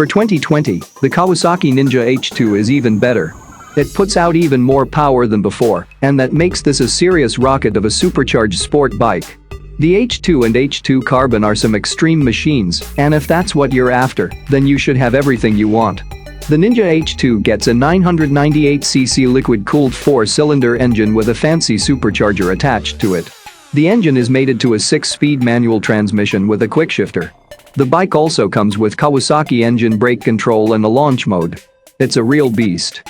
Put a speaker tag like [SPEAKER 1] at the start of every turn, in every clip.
[SPEAKER 1] For 2020, the Kawasaki Ninja H2 is even better. It puts out even more power than before, and that makes this a serious rocket of a supercharged sport bike. The H2 and H2 Carbon are some extreme machines, and if that's what you're after, then you should have everything you want. The Ninja H2 gets a 998cc liquid-cooled 4-cylinder engine with a fancy supercharger attached to it. The engine is mated to a 6-speed manual transmission with a quickshifter. The bike also comes with Kawasaki engine brake control and a launch mode. It's a real beast.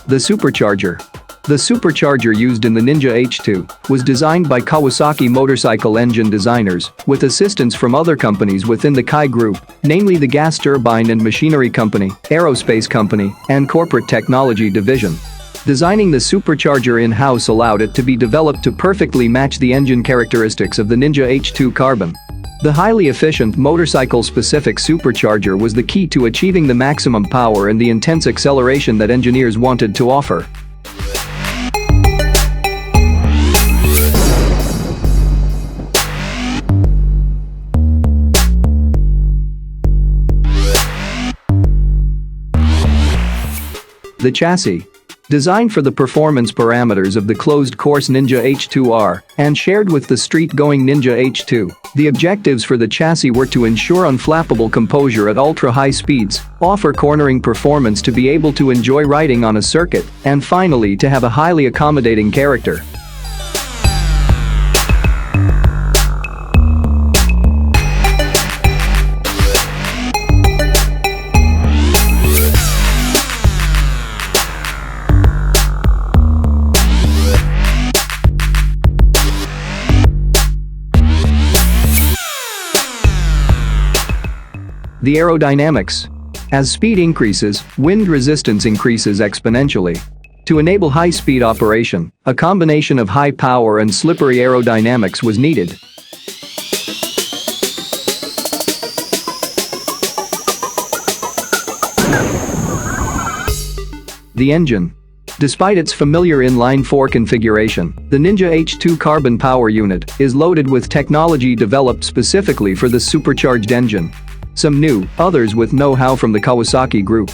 [SPEAKER 1] The supercharger. The supercharger used in the Ninja H2 was designed by Kawasaki motorcycle engine designers with assistance from other companies within the Kai Group, namely the Gas Turbine and Machinery Company, Aerospace Company, and Corporate Technology Division. Designing the supercharger in-house allowed it to be developed to perfectly match the engine characteristics of the Ninja H2 Carbon. The highly efficient motorcycle-specific supercharger was the key to achieving the maximum power and the intense acceleration that engineers wanted to offer. The chassis. Designed for the performance parameters of the closed-course Ninja H2R and shared with the street-going Ninja H2, the objectives for the chassis were to ensure unflappable composure at ultra-high speeds, offer cornering performance to be able to enjoy riding on a circuit, and finally to have a highly accommodating character. The aerodynamics. As speed increases, wind resistance increases exponentially. To enable high-speed operation, a combination of high power and slippery aerodynamics was needed. The engine. Despite its familiar inline-4 configuration, the Ninja H2 Carbon power unit is loaded with technology developed specifically for the supercharged engine. Some new, others with know-how from the Kawasaki Group.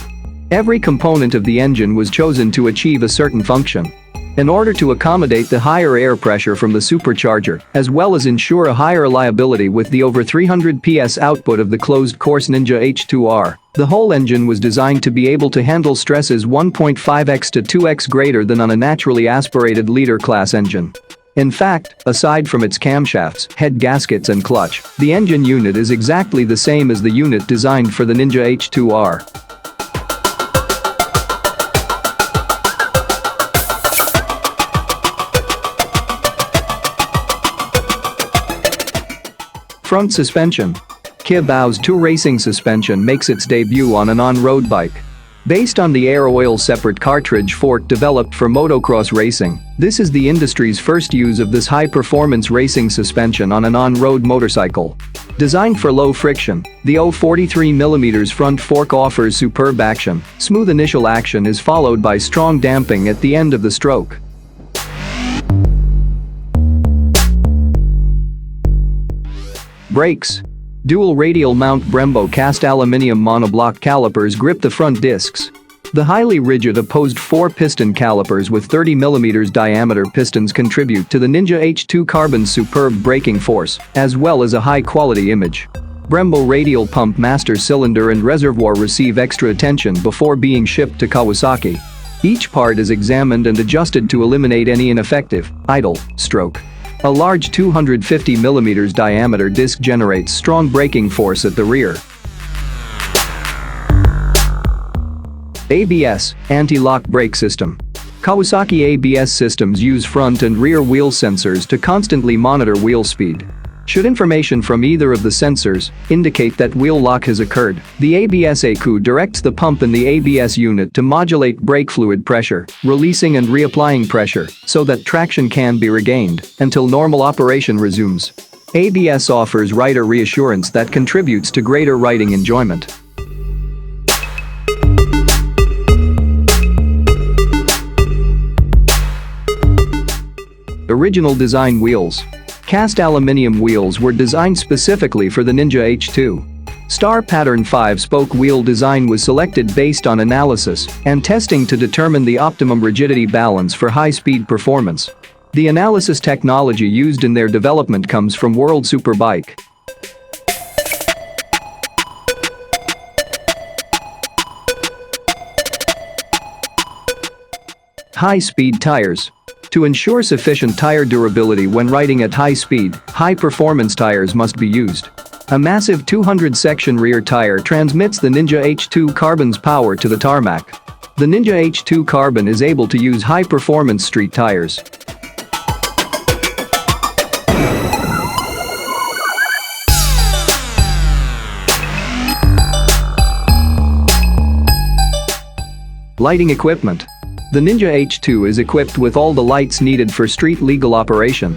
[SPEAKER 1] Every component of the engine was chosen to achieve a certain function. In order to accommodate the higher air pressure from the supercharger, as well as ensure a higher reliability with the over 300 PS output of the closed-course Ninja H2R, the whole engine was designed to be able to handle stresses 1.5x to 2x greater than on a naturally aspirated liter-class engine. In fact, aside from its camshafts, head gaskets and clutch, the engine unit is exactly the same as the unit designed for the Ninja H2R. Front suspension. Kawasaki 2 racing suspension makes its debut on an on-road bike. Based on the AERODYNAMICS separate cartridge fork developed for motocross racing, this is the industry's first use of this high-performance racing suspension on an on-road motorcycle. Designed for low friction, the 0.43mm front fork offers superb action. Smooth initial action is followed by strong damping at the end of the stroke. Brakes. Dual radial mount Brembo cast aluminium monoblock calipers grip the front discs. The highly rigid opposed 4-piston calipers with 30mm diameter pistons contribute to the Ninja H2 Carbon's superb braking force, as well as a high-quality image. Brembo radial pump master cylinder and reservoir receive extra attention before being shipped to Kawasaki. Each part is examined and adjusted to eliminate any ineffective, idle stroke. A large 250mm diameter disc generates strong braking force at the rear. ABS, anti-lock brake system. Kawasaki ABS systems use front and rear wheel sensors to constantly monitor wheel speed. Should information from either of the sensors indicate that wheel lock has occurred, the ABS ECU directs the pump in the ABS unit to modulate brake fluid pressure, releasing and reapplying pressure so that traction can be regained until normal operation resumes. ABS offers rider reassurance that contributes to greater riding enjoyment. Original design wheels. Cast aluminium wheels were designed specifically for the Ninja H2. Star pattern 5-spoke wheel design was selected based on analysis and testing to determine the optimum rigidity balance for high-speed performance. The analysis technology used in their development comes from World Superbike. High-speed tires. To ensure sufficient tire durability when riding at high speed, high-performance tires must be used. A massive 200-section rear tire transmits the Ninja H2 Carbon's power to the tarmac. The Ninja H2 Carbon is able to use high-performance street tires. Lighting equipment. The Ninja H2 is equipped with all the lights needed for street legal operation.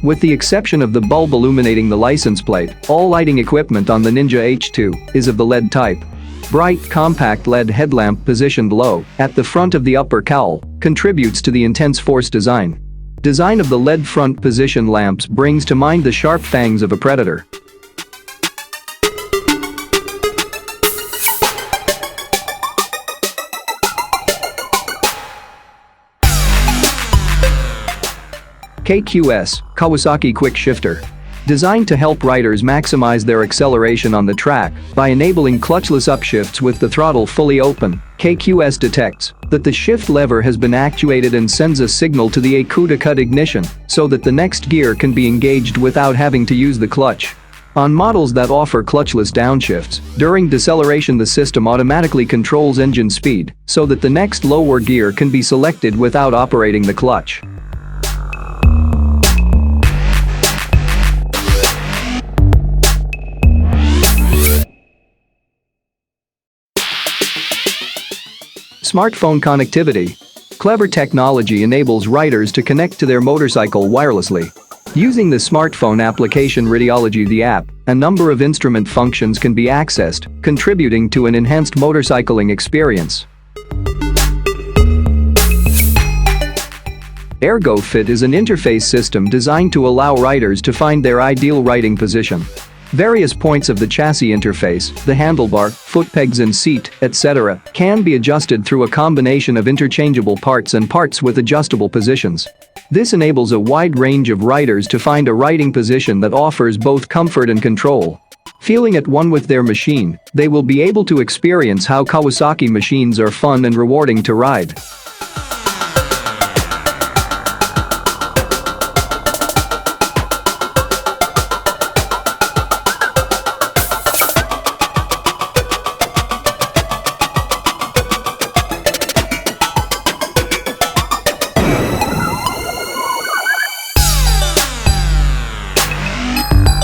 [SPEAKER 1] With the exception of the bulb illuminating the license plate, all lighting equipment on the Ninja H2 is of the LED type. Bright, compact LED headlamp positioned low, at the front of the upper cowl, contributes to the intense force design. Design of the LED front position lamps brings to mind the sharp fangs of a predator. KQS, Kawasaki Quick Shifter. Designed to help riders maximize their acceleration on the track by enabling clutchless upshifts with the throttle fully open, KQS detects that the shift lever has been actuated and sends a signal to the ECU to cut ignition so that the next gear can be engaged without having to use the clutch. On models that offer clutchless downshifts, during deceleration the system automatically controls engine speed so that the next lower gear can be selected without operating the clutch. Smartphone connectivity. Clever technology enables riders to connect to their motorcycle wirelessly. Using the smartphone application Radiology the app, a number of instrument functions can be accessed, contributing to an enhanced motorcycling experience. ERGO-Fit is an interface system designed to allow riders to find their ideal riding position. Various points of the chassis interface, the handlebar, foot pegs and seat, etc., can be adjusted through a combination of interchangeable parts and parts with adjustable positions. This enables a wide range of riders to find a riding position that offers both comfort and control. Feeling at one with their machine, they will be able to experience how Kawasaki machines are fun and rewarding to ride.